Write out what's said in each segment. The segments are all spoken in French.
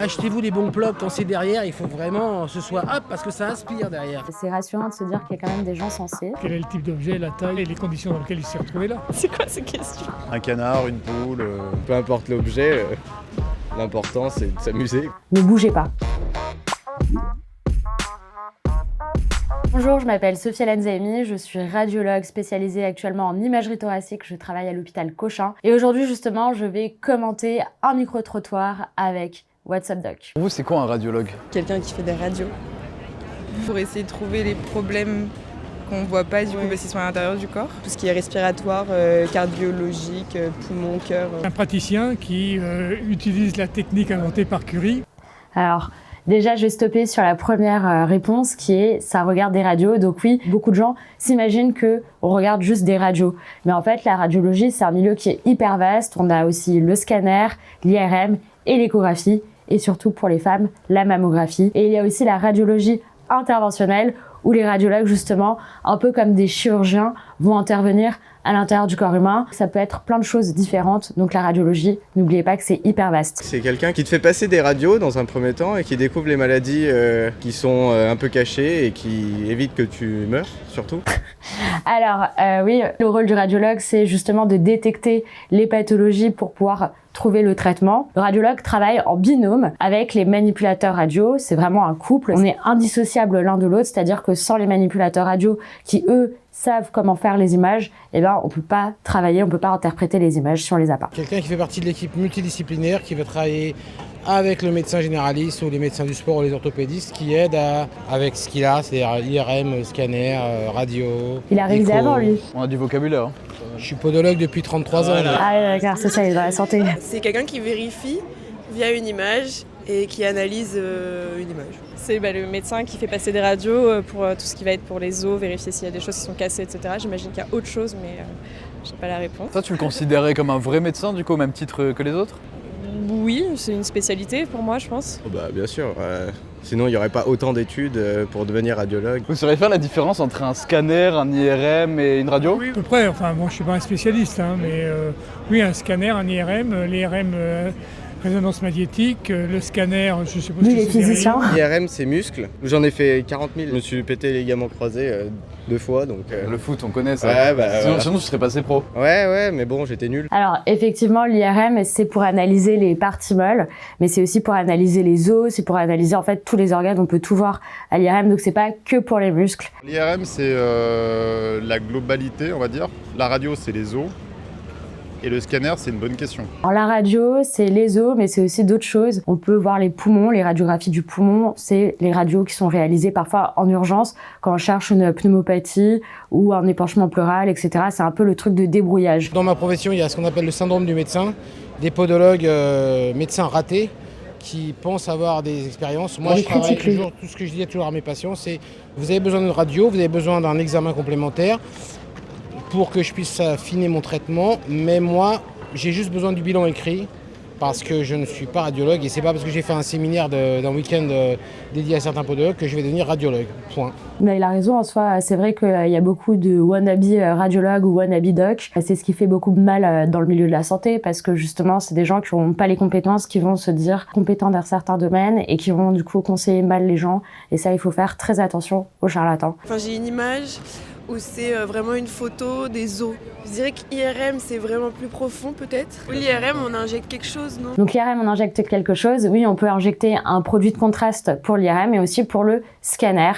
Achetez-vous les bons blocs quand c'est derrière, il faut vraiment que ce soit hop parce que ça inspire derrière. C'est rassurant de se dire qu'il y a quand même des gens sensés. Quel est le type d'objet, la taille et les conditions dans lesquelles il s'est retrouvé là? C'est quoi ces questions? Un canard, une poule, peu importe l'objet, l'important c'est de s'amuser. Ne bougez pas. Bonjour, je m'appelle Sophia Lanzaimi, je suis radiologue spécialisée actuellement en imagerie thoracique, je travaille à l'hôpital Cochin. Et aujourd'hui justement, je vais commenter un micro-trottoir avec What's Up Doc. Pour vous, c'est quoi un radiologue? Quelqu'un qui fait des radios pour essayer de trouver les problèmes qu'on voit pas du coup parce qu'ils sont à l'intérieur du corps. Tout ce qui est respiratoire, cardiologique, poumon, cœur. Un praticien qui utilise la technique inventée par Curie. Alors, déjà, je vais stopper sur la première réponse qui est ça regarde des radios. Donc oui, beaucoup de gens s'imaginent que on regarde juste des radios. Mais en fait, la radiologie, c'est un milieu qui est hyper vaste. On a aussi le scanner, l'IRM et l'échographie. Et surtout pour les femmes, la mammographie. Et il y a aussi la radiologie interventionnelle où les radiologues, justement, un peu comme des chirurgiens, vont intervenir à l'intérieur du corps humain. Ça peut être plein de choses différentes. Donc la radiologie, n'oubliez pas que c'est hyper vaste. C'est quelqu'un qui te fait passer des radios dans un premier temps et qui découvre les maladies qui sont un peu cachées et qui évite que tu meurs, surtout. Alors oui, le rôle du radiologue, c'est justement de détecter les pathologies pour pouvoir trouver le traitement. Le radiologue travaille en binôme avec les manipulateurs radio. C'est vraiment un couple. On est indissociables l'un de l'autre, c'est-à-dire que sans les manipulateurs radio qui, eux, savent comment faire les images, eh ben, on peut pas travailler, on peut pas interpréter les images si on les a pas. Quelqu'un qui fait partie de l'équipe multidisciplinaire qui va travailler avec le médecin généraliste ou les médecins du sport ou les orthopédistes qui aident avec ce qu'il a, c'est-à-dire IRM, scanner, radio. Il a révisé avant, lui. On a du vocabulaire. Hein. Je suis podologue depuis 33 ans. Ah oui, d'accord, c'est ça, il est dans la santé. C'est quelqu'un qui vérifie via une image et qui analyse une image. C'est le médecin qui fait passer des radios pour tout ce qui va être pour les os, vérifier s'il y a des choses qui sont cassées, etc. J'imagine qu'il y a autre chose, mais je n'ai pas la réponse. Toi, tu le considérais comme un vrai médecin, du coup, au même titre que les autres? Oui, c'est une spécialité pour moi, je pense. Oh bah bien sûr, sinon il n'y aurait pas autant d'études pour devenir radiologue. Vous sauriez faire la différence entre un scanner, un IRM et une radio? Oui, à peu près. Enfin, bon, je suis pas un spécialiste, hein, mais oui, un scanner, un IRM, l'IRM... résonance magnétique, le scanner, je suppose Lui, que les physiciens. IRM c'est muscles, j'en ai fait 40 000, je me suis pété les ligaments croisés 2 fois donc... Le foot, on connaît ça. Ouais, bah, Sinon, tu serais passé pro. Ouais, mais bon, j'étais nul. Alors, effectivement, l'IRM, c'est pour analyser les parties molles, mais c'est aussi pour analyser les os, c'est pour analyser, en fait, tous les organes. On peut tout voir à l'IRM, donc c'est pas que pour les muscles. L'IRM, c'est la globalité, on va dire. La radio, c'est les os. Et le scanner, c'est une bonne question. Alors, la radio, c'est les os, mais c'est aussi d'autres choses. On peut voir les poumons, les radiographies du poumon. C'est les radios qui sont réalisées parfois en urgence quand on cherche une pneumopathie ou un épanchement pleural, etc. C'est un peu le truc de débrouillage. Dans ma profession, il y a ce qu'on appelle le syndrome du médecin, des podologues médecins ratés qui pensent avoir des expériences. Moi, je travaille toujours, tout ce que je dis toujours à mes patients, c'est vous avez besoin d'une radio, vous avez besoin d'un examen complémentaire pour que je puisse affiner mon traitement, mais moi, j'ai juste besoin du bilan écrit parce que je ne suis pas radiologue et c'est pas parce que j'ai fait un séminaire d'un week-end dédié à certains podologues que je vais devenir radiologue, point. Mais il a raison en soi, c'est vrai qu'il y a beaucoup de wannabe radiologues ou wannabe doc. C'est ce qui fait beaucoup de mal dans le milieu de la santé parce que justement, c'est des gens qui n'ont pas les compétences, qui vont se dire compétents dans certains domaines et qui vont du coup conseiller mal les gens. Et ça, il faut faire très attention aux charlatans. Enfin, j'ai une image où c'est vraiment une photo des os. Je dirais qu'IRM, c'est vraiment plus profond peut-être. L'IRM, on injecte quelque chose, non? Donc l'IRM, on injecte quelque chose. Oui, on peut injecter un produit de contraste pour l'IRM et aussi pour le scanner.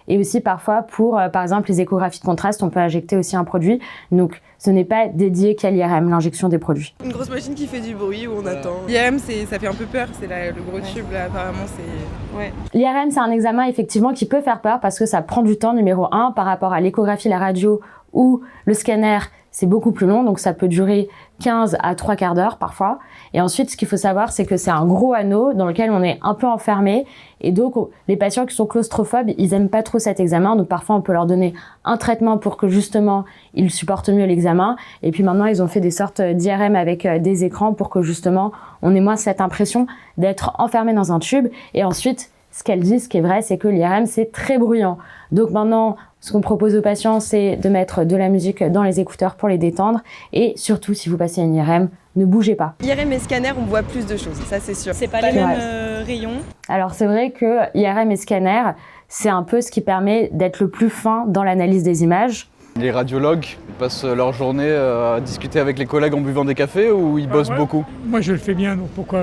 Et aussi parfois pour, par exemple, les échographies de contraste, on peut injecter aussi un produit. Donc ce n'est pas dédié qu'à l'IRM, l'injection des produits. Une grosse machine qui fait du bruit où on attend. L'IRM, ça fait un peu peur, c'est le gros tube là, apparemment c'est... Ouais. L'IRM, c'est un examen effectivement qui peut faire peur parce que ça prend du temps, numéro 1, par rapport à l'échographie, la radio ou le scanner. C'est beaucoup plus long, donc ça peut durer 15 à 3 quarts d'heure parfois. Et ensuite, ce qu'il faut savoir, c'est que c'est un gros anneau dans lequel on est un peu enfermé. Et donc, les patients qui sont claustrophobes, ils aiment pas trop cet examen. Donc parfois, on peut leur donner un traitement pour que justement, ils supportent mieux l'examen. Et puis maintenant, ils ont fait des sortes d'IRM avec des écrans pour que justement, on ait moins cette impression d'être enfermé dans un tube. Et ensuite, ce qu'elle dit, ce qui est vrai, c'est que l'IRM, c'est très bruyant. Donc maintenant, ce qu'on propose aux patients, c'est de mettre de la musique dans les écouteurs pour les détendre. Et surtout, si vous passez une IRM, ne bougez pas. IRM et scanner, on voit plus de choses, ça c'est sûr. C'est pas les mêmes rayons. Alors c'est vrai que IRM et scanner, c'est un peu ce qui permet d'être le plus fin dans l'analyse des images. Les radiologues passent leur journée à discuter avec les collègues en buvant des cafés ou ils bossent beaucoup? Moi je le fais bien, donc pourquoi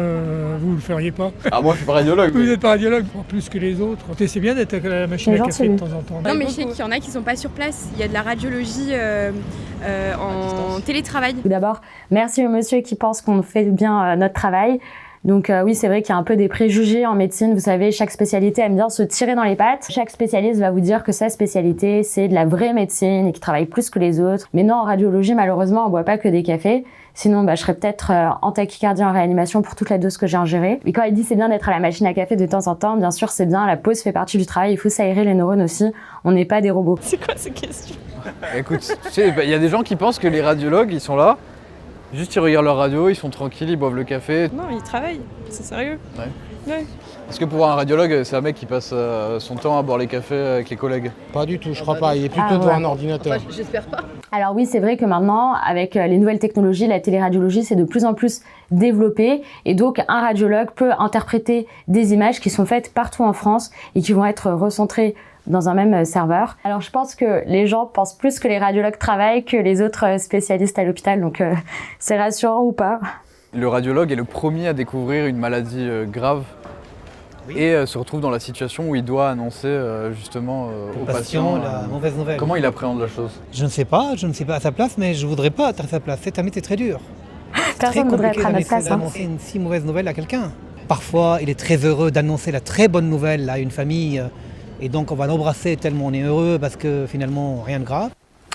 vous le feriez pas? Ah, moi je suis pas radiologue. Vous n'êtes pas radiologue, plus que les autres. C'est bien d'être à la machine à café de temps en temps. Non mais je sais qu'il y en a qui sont pas sur place. Il y a de la radiologie en télétravail. Tout d'abord, merci au monsieur qui pense qu'on fait bien notre travail. Donc oui, c'est vrai qu'il y a un peu des préjugés en médecine. Vous savez, chaque spécialité aime bien se tirer dans les pattes. Chaque spécialiste va vous dire que sa spécialité, c'est de la vraie médecine et qu'il travaille plus que les autres. Mais non, en radiologie, malheureusement, on boit pas que des cafés. Sinon, je serais peut-être en tachycardie en réanimation pour toute la dose que j'ai ingérée. Et quand il dit c'est bien d'être à la machine à café de temps en temps, bien sûr, c'est bien. La pause fait partie du travail. Il faut s'aérer les neurones aussi. On n'est pas des robots. C'est quoi ces questions? Écoute, tu sais, il y a des gens qui pensent que les radiologues, ils sont là. Juste ils regardent leur radio, ils sont tranquilles, ils boivent le café. Non, ils travaillent, c'est sérieux. Ouais. Est-ce que pour un radiologue, c'est un mec qui passe son temps à boire les cafés avec les collègues? Pas du tout, je crois pas. Il est plutôt devant un ordinateur. Enfin, j'espère pas. Alors oui, c'est vrai que maintenant, avec les nouvelles technologies, la téléradiologie, c'est de plus en plus développé. Et donc, un radiologue peut interpréter des images qui sont faites partout en France et qui vont être recentrées dans un même serveur. Alors je pense que les gens pensent plus que les radiologues travaillent que les autres spécialistes à l'hôpital, donc c'est rassurant ou pas. Le radiologue est le premier à découvrir une maladie grave et se retrouve dans la situation où il doit annoncer justement au patient la mauvaise nouvelle. Comment il appréhende la chose. Je ne sais pas à sa place, mais je ne voudrais pas être à sa place. C'est un métier très dur. Personne ne voudrait être à notre place. D'annoncer une si mauvaise nouvelle à quelqu'un. Parfois, il est très heureux d'annoncer la très bonne nouvelle à une famille. Et donc on va l'embrasser tellement on est heureux parce que finalement rien de grave.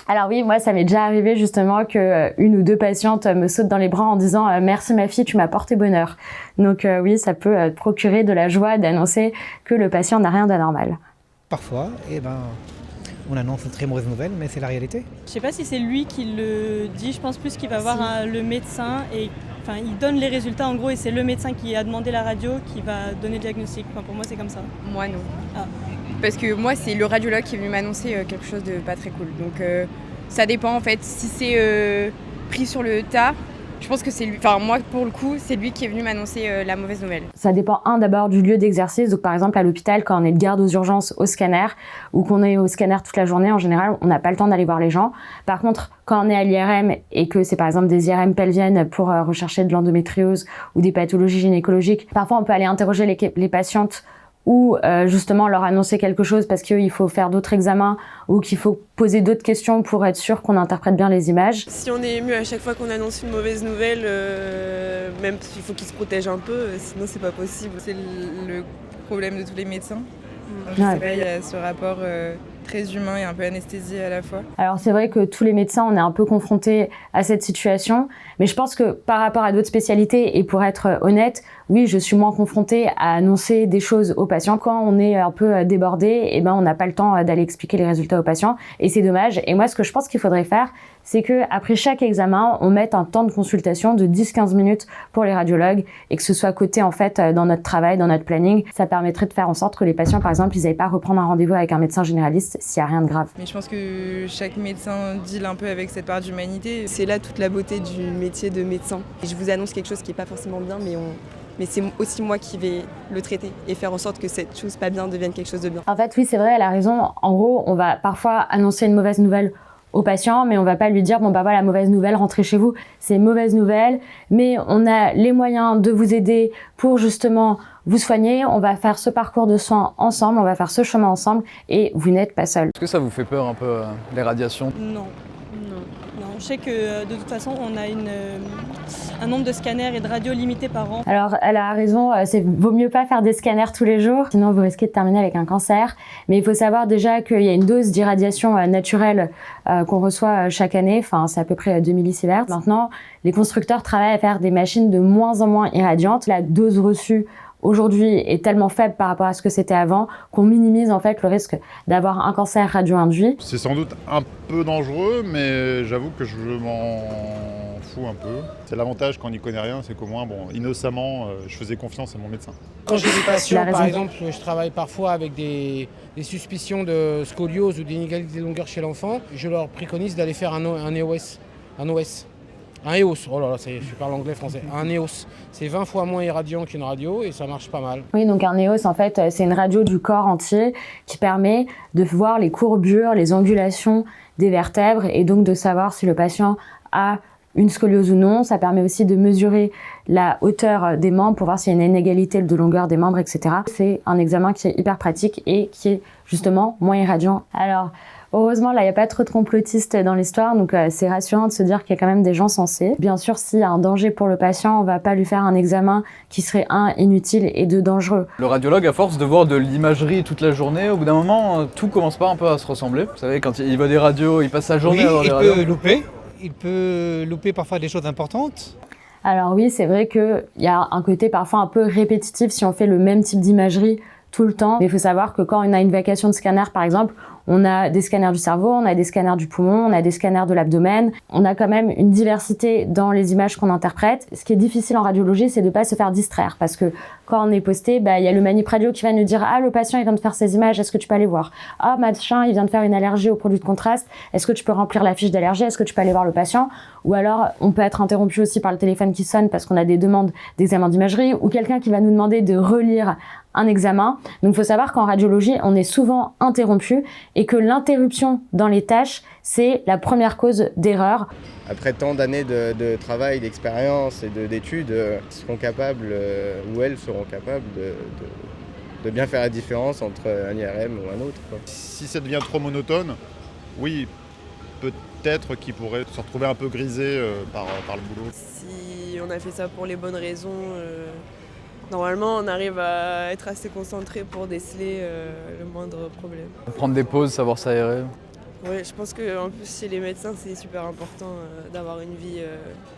Alors oui, moi ça m'est déjà arrivé justement que une ou deux patientes me sautent dans les bras en disant merci ma fille, tu m'as porté bonheur. Donc oui, ça peut procurer de la joie d'annoncer que le patient n'a rien d'anormal. Parfois, on annonce une très mauvaise nouvelle, mais c'est la réalité. Je sais pas si c'est lui qui le dit, je pense plus qu'il va voir le médecin et il donne les résultats en gros et c'est le médecin qui a demandé la radio qui va donner le diagnostic. Pour moi c'est comme ça. Moi non. Ah. Parce que moi c'est le radiologue qui est venu m'annoncer quelque chose de pas très cool. Donc ça dépend en fait. Si c'est pris sur le tas, je pense que c'est lui. Enfin moi pour le coup c'est lui qui est venu m'annoncer la mauvaise nouvelle. Ça dépend d'abord du lieu d'exercice. Donc par exemple à l'hôpital quand on est de garde aux urgences au scanner ou qu'on est au scanner toute la journée en général on n'a pas le temps d'aller voir les gens. Par contre quand on est à l'IRM et que c'est par exemple des IRM pelviennes pour rechercher de l'endométriose ou des pathologies gynécologiques, parfois on peut aller interroger les patientes ou justement leur annoncer quelque chose parce qu'il faut faire d'autres examens ou qu'il faut poser d'autres questions pour être sûr qu'on interprète bien les images. Si on est ému à chaque fois qu'on annonce une mauvaise nouvelle, même s'il faut qu'ils se protègent un peu, sinon c'est pas possible. C'est le problème de tous les médecins. Ouais. Je sais pas, il y a ce rapport très humain et un peu anesthésié à la fois. Alors c'est vrai que tous les médecins, on est un peu confrontés à cette situation, mais je pense que par rapport à d'autres spécialités, et pour être honnête, oui, je suis moins confrontée à annoncer des choses aux patients. Quand on est un peu débordé, on n'a pas le temps d'aller expliquer les résultats aux patients, et c'est dommage. Et moi, ce que je pense qu'il faudrait faire, c'est qu'après chaque examen, on mette un temps de consultation de 10-15 minutes pour les radiologues, et que ce soit coté en fait dans notre travail, dans notre planning. Ça permettrait de faire en sorte que les patients, par exemple, ils n'aillent pas reprendre un rendez-vous avec un médecin généraliste s'il n'y a rien de grave. Mais je pense que chaque médecin deal un peu avec cette part d'humanité. C'est là toute la beauté du métier de médecin. Et je vous annonce quelque chose qui n'est pas forcément bien, mais c'est aussi moi qui vais le traiter et faire en sorte que cette chose pas bien devienne quelque chose de bien. En fait, oui, c'est vrai, elle a raison. En gros, on va parfois annoncer une mauvaise nouvelle au patient, mais on va pas lui dire voilà, mauvaise nouvelle, rentrez chez vous. C'est une mauvaise nouvelle, mais on a les moyens de vous aider pour justement vous soigner. On va faire ce parcours de soins ensemble, on va faire ce chemin ensemble et vous n'êtes pas seul. Est-ce que ça vous fait peur un peu les radiations? Non. Je sais que de toute façon on a un nombre de scanners et de radios limité par an. Alors elle a raison, vaut mieux pas faire des scanners tous les jours, sinon vous risquez de terminer avec un cancer. Mais il faut savoir déjà qu'il y a une dose d'irradiation naturelle qu'on reçoit chaque année, c'est à peu près 2 millisieverts. Maintenant, les constructeurs travaillent à faire des machines de moins en moins irradiantes. La dose reçue aujourd'hui est tellement faible par rapport à ce que c'était avant qu'on minimise en fait le risque d'avoir un cancer radio-induit. C'est sans doute un peu dangereux, mais j'avoue que je m'en fous un peu. C'est l'avantage quand on n'y connaît rien, c'est qu'au moins, innocemment, je faisais confiance à mon médecin. Quand j'ai des patients, par exemple, je travaille parfois avec des suspicions de scoliose ou d'inégalité de longueur chez l'enfant, je leur préconise d'aller faire un OS. Un EOS, oh là là, je parle anglais, français. Un EOS, c'est 20 fois moins irradiant qu'une radio et ça marche pas mal. Oui, donc un EOS, en fait, c'est une radio du corps entier qui permet de voir les courbures, les angulations des vertèbres et donc de savoir si le patient a une scoliose ou non. Ça permet aussi de mesurer la hauteur des membres pour voir s'il y a une inégalité de longueur des membres, etc. C'est un examen qui est hyper pratique et qui est justement moins irradiant. Alors, heureusement, là, il n'y a pas trop de complotistes dans l'histoire, donc c'est rassurant de se dire qu'il y a quand même des gens sensés. Bien sûr, s'il y a un danger pour le patient, on ne va pas lui faire un examen qui serait inutile et dangereux. Le radiologue, à force de voir de l'imagerie toute la journée, au bout d'un moment, tout commence pas un peu à se ressembler. Vous savez, quand il voit des radios, il passe sa journée à voir des radios. Il peut louper parfois des choses importantes. Alors oui, c'est vrai qu'il y a un côté parfois un peu répétitif si on fait le même type d'imagerie tout le temps. Mais il faut savoir que quand on a une vacation de scanner, par exemple, on a des scanners du cerveau, on a des scanners du poumon, on a des scanners de l'abdomen. On a quand même une diversité dans les images qu'on interprète. Ce qui est difficile en radiologie, c'est de ne pas se faire distraire. Parce que quand on est posté, il y a le manip radio qui va nous dire « Ah, le patient, il vient de faire ses images, est-ce que tu peux aller voir ? Ah, machin, il vient de faire une allergie au produit de contraste, est-ce que tu peux remplir la fiche d'allergie ? Est-ce que tu peux aller voir le patient ?» Ou alors, on peut être interrompu aussi par le téléphone qui sonne parce qu'on a des demandes d'examen d'imagerie ou quelqu'un qui va nous demander de relire un examen. Donc, il faut savoir qu'en radiologie, on est souvent interrompu et que l'interruption dans les tâches, c'est la première cause d'erreur. Après tant d'années de travail, d'expérience et d'études, ils seront capables, ou elles seront capables de bien faire la différence entre un IRM ou un autre, quoi. Si ça devient trop monotone, oui, peut-être qu'ils pourraient se retrouver un peu grisés par le boulot. Si on a fait ça pour les bonnes raisons, normalement on arrive à être assez concentré pour déceler le moindre problème. Prendre des pauses, savoir s'aérer. Oui, je pense qu'en plus chez les médecins c'est super important d'avoir une vie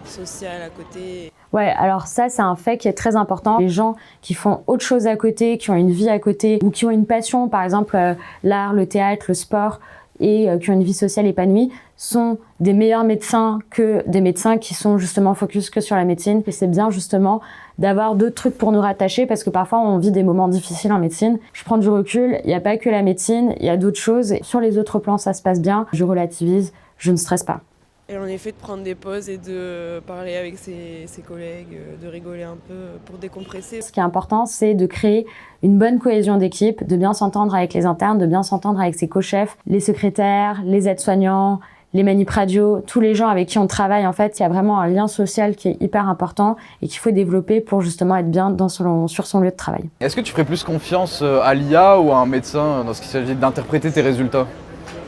sociale à côté. Ouais, alors ça c'est un fait qui est très important. Les gens qui font autre chose à côté, qui ont une vie à côté ou qui ont une passion, par exemple l'art, le théâtre, le sport, et qui ont une vie sociale épanouie, sont des meilleurs médecins que des médecins qui sont justement focus que sur la médecine. Et c'est bien justement d'avoir d'autres trucs pour nous rattacher parce que parfois on vit des moments difficiles en médecine. Je prends du recul, il n'y a pas que la médecine, il y a d'autres choses. Sur les autres plans, ça se passe bien, je relativise, je ne stresse pas. Et en effet, de prendre des pauses et de parler avec ses collègues, de rigoler un peu pour décompresser. Ce qui est important, c'est de créer une bonne cohésion d'équipe, de bien s'entendre avec les internes, de bien s'entendre avec ses co-chefs, les secrétaires, les aides-soignants, les manip radio, tous les gens avec qui on travaille. En fait, il y a vraiment un lien social qui est hyper important et qu'il faut développer pour justement être bien sur son lieu de travail. Est-ce que tu ferais plus confiance à l'IA ou à un médecin dans ce qu'il s'agit d'interpréter tes résultats ?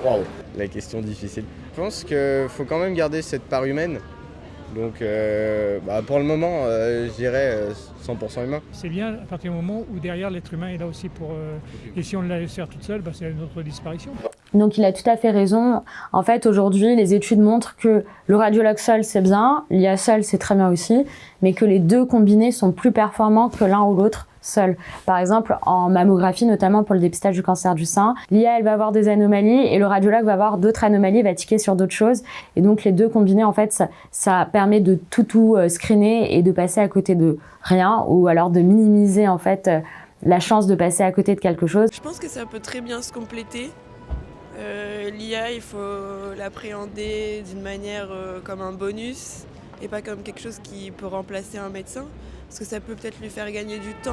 Wow, la question difficile. Je pense qu'il faut quand même garder cette part humaine. Donc pour le moment, je dirais 100% humain. C'est bien à partir du moment où derrière l'être humain est là aussi pour... et si on la laisse faire toute seule, c'est notre disparition. Donc il a tout à fait raison. En fait, aujourd'hui, les études montrent que le radiologue seul, c'est bien, l'IA seul, c'est très bien aussi, mais que les deux combinés sont plus performants que l'un ou l'autre seul. Par exemple, en mammographie, notamment pour le dépistage du cancer du sein, l'IA, elle va avoir des anomalies et le radiologue va avoir d'autres anomalies, va tiquer sur d'autres choses. Et donc, les deux combinés, en fait, ça permet de tout screener et de passer à côté de rien ou alors de minimiser, en fait, la chance de passer à côté de quelque chose. Je pense que ça peut très bien se compléter. L'IA, il faut l'appréhender d'une manière comme un bonus et pas comme quelque chose qui peut remplacer un médecin. Parce que ça peut peut-être lui faire gagner du temps,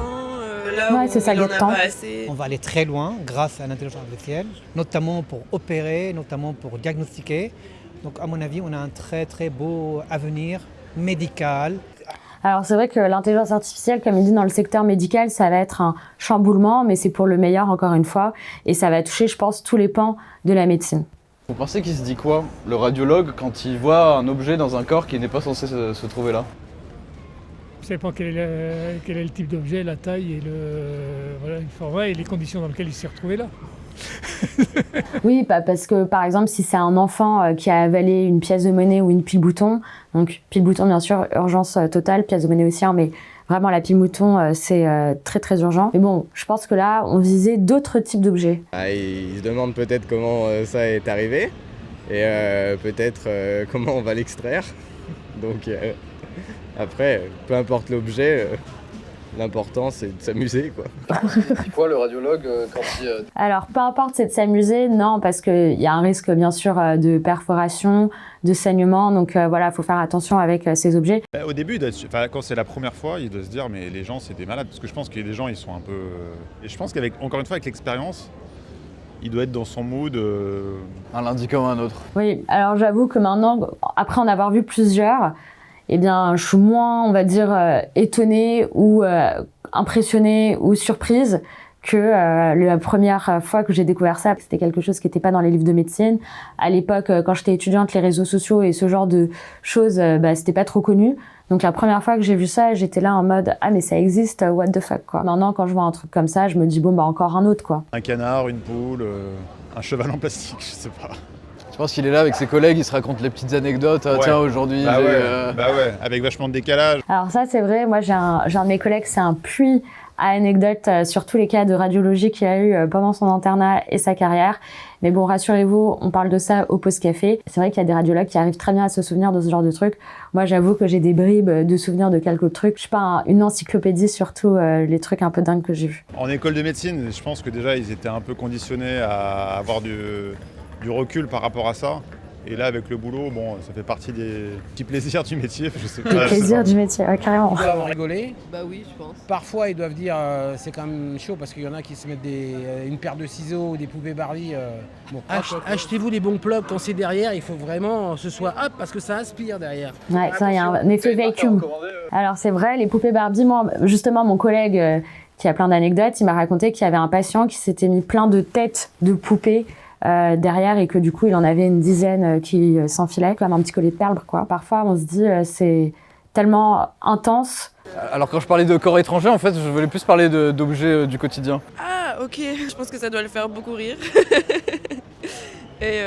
là où il n'en a pas assez. On va aller très loin grâce à l'intelligence artificielle, notamment pour opérer, notamment pour diagnostiquer. Donc à mon avis, on a un très très beau avenir médical. Alors c'est vrai que l'intelligence artificielle, comme il dit dans le secteur médical, ça va être un chamboulement, mais c'est pour le meilleur encore une fois. Et ça va toucher, je pense, tous les pans de la médecine. Vous pensez qu'il se dit quoi, le radiologue, quand il voit un objet dans un corps qui n'est pas censé se trouver là ? Je ne sais pas quel est le type d'objet, la taille et le format et les conditions dans lesquelles il s'est retrouvé là. Oui, parce que par exemple, si c'est un enfant qui a avalé une pièce de monnaie ou une pile-bouton, donc pile-bouton bien sûr, urgence totale, pièce de monnaie aussi, mais vraiment la pile-bouton c'est très très urgent. Mais bon, je pense que là, on visait d'autres types d'objets. Il se demande peut-être comment ça est arrivé et peut-être comment on va l'extraire. Donc après, peu importe l'objet, L'important, c'est de s'amuser, quoi. C'est quoi le radiologue quand il... Alors, peu importe, c'est de s'amuser, non, parce qu'il y a un risque, bien sûr, de perforation, de saignement. Donc, voilà, il faut faire attention avec ces objets. Au début, quand c'est la première fois, il doit se dire, mais les gens, c'est des malades. Parce que je pense que les gens, ils sont un peu... Et je pense encore une fois, avec l'expérience, il doit être dans son mood. Un lundi comme un autre. Oui, alors j'avoue que maintenant, après en avoir vu plusieurs, eh bien, je suis moins, on va dire, étonnée ou impressionnée ou surprise que la première fois que j'ai découvert ça. C'était quelque chose qui n'était pas dans les livres de médecine. À l'époque, quand j'étais étudiante, les réseaux sociaux et ce genre de choses, c'était pas trop connu. Donc la première fois que j'ai vu ça, j'étais là en mode « Ah mais ça existe, what the fuck ?» quoi. Maintenant, quand je vois un truc comme ça, je me dis « Bon, bah encore un autre, quoi. » Un canard, une poule, un cheval en plastique, je sais pas. Je pense qu'il est là avec ses collègues, il se raconte les petites anecdotes. Ah, tiens, aujourd'hui... Bah ouais, avec vachement de décalage. Alors ça, c'est vrai. Moi, j'ai un de mes collègues, c'est un puits à anecdotes sur tous les cas de radiologie qu'il a eu pendant son internat et sa carrière. Mais bon, rassurez-vous, on parle de ça au pause café. C'est vrai qu'il y a des radiologues qui arrivent très bien à se souvenir de ce genre de trucs. Moi, j'avoue que j'ai des bribes de souvenirs de quelques trucs. Je suis pas une encyclopédie sur tous les trucs un peu dingues que j'ai vus. En école de médecine, je pense que déjà, ils étaient un peu conditionnés à avoir du recul par rapport à ça. Et là, avec le boulot, bon, ça fait partie des petits plaisirs du métier. Je sais pas. Les plaisirs du métier, ouais, carrément. Ils doivent rigoler. Bah oui, je pense. Parfois, ils doivent dire c'est quand même chaud parce qu'il y en a qui se mettent une paire de ciseaux ou des poupées Barbie. Bon, achetez-vous les bons plugs quand c'est derrière. Il faut vraiment ce soit hop parce que ça aspire derrière. Ouais, ça, il y a un effet vacuum. Alors, c'est vrai, les poupées Barbie, moi, justement, mon collègue qui a plein d'anecdotes, il m'a raconté qu'il y avait un patient qui s'était mis plein de têtes de poupées derrière et que du coup il en avait une dizaine qui s'enfilaient comme un petit collier de perles quoi. Parfois on se dit c'est tellement intense. Alors quand je parlais de corps étranger en fait je voulais plus parler d'objets du quotidien. Ah ok, je pense que ça doit le faire beaucoup rire. Et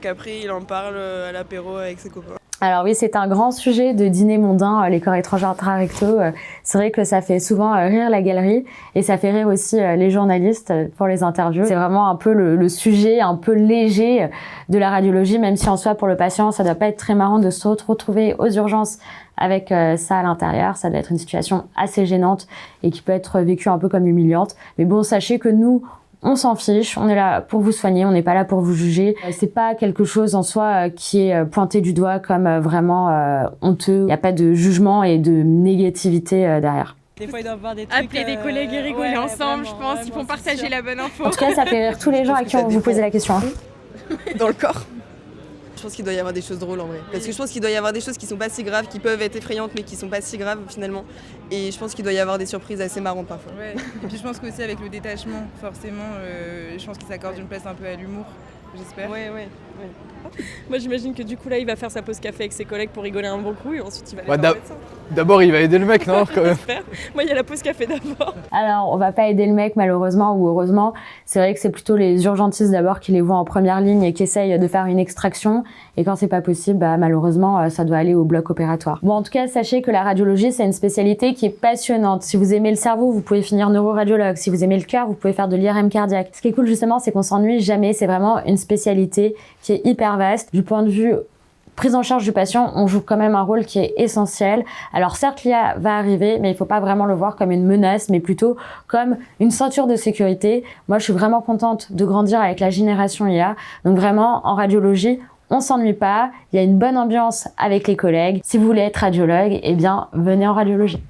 qu'après il en parle à l'apéro avec ses copains. Alors oui, c'est un grand sujet de dîner mondain, les corps étrangers intra-rectaux. C'est vrai que ça fait souvent rire la galerie et ça fait rire aussi les journalistes pour les interviews. C'est vraiment un peu le sujet un peu léger de la radiologie, même si en soi pour le patient, ça doit pas être très marrant de se retrouver aux urgences avec ça à l'intérieur. Ça doit être une situation assez gênante et qui peut être vécue un peu comme humiliante. Mais bon, sachez que nous, on s'en fiche, on est là pour vous soigner, on n'est pas là pour vous juger. C'est pas quelque chose en soi qui est pointé du doigt comme vraiment honteux. Il n'y a pas de jugement et de négativité derrière. Des fois, ils doivent avoir des trucs... Appeler des collègues et rigoler ensemble, je pense. Ils font partager la bonne info. En tout cas, ça fait rire tous les gens à qui on vous posez la question. Dans le corps. Je pense qu'il doit y avoir des choses drôles en vrai. Parce que je pense qu'il doit y avoir des choses qui sont pas si graves, qui peuvent être effrayantes mais qui sont pas si graves finalement. Et je pense qu'il doit y avoir des surprises assez marrantes parfois. Ouais. Et puis je pense qu'aussi avec le détachement, forcément, je pense qu'il s'accorde une place un peu à l'humour, j'espère. Ouais. Moi j'imagine que du coup là il va faire sa pause café avec ses collègues pour rigoler un bon coup et ensuite il va aller voir le médecin. D'abord il va aider le mec non quand même. Moi il y a la pause café d'abord. Alors on va pas aider le mec malheureusement ou heureusement. C'est vrai que c'est plutôt les urgentistes d'abord qui les voient en première ligne et qui essayent de faire une extraction. Et quand c'est pas possible, malheureusement ça doit aller au bloc opératoire. Bon en tout cas sachez que la radiologie c'est une spécialité qui est passionnante. Si vous aimez le cerveau, vous pouvez finir neuroradiologue. Si vous aimez le cœur, vous pouvez faire de l'IRM cardiaque. Ce qui est cool justement c'est qu'on s'ennuie jamais. C'est vraiment une spécialité qui est hyper vaste. Du point de vue prise en charge du patient, on joue quand même un rôle qui est essentiel. Alors certes, l'IA va arriver, mais il faut pas vraiment le voir comme une menace, mais plutôt comme une ceinture de sécurité. Moi, je suis vraiment contente de grandir avec la génération IA. Donc vraiment, en radiologie, on s'ennuie pas. Il y a une bonne ambiance avec les collègues. Si vous voulez être radiologue, eh bien, venez en radiologie.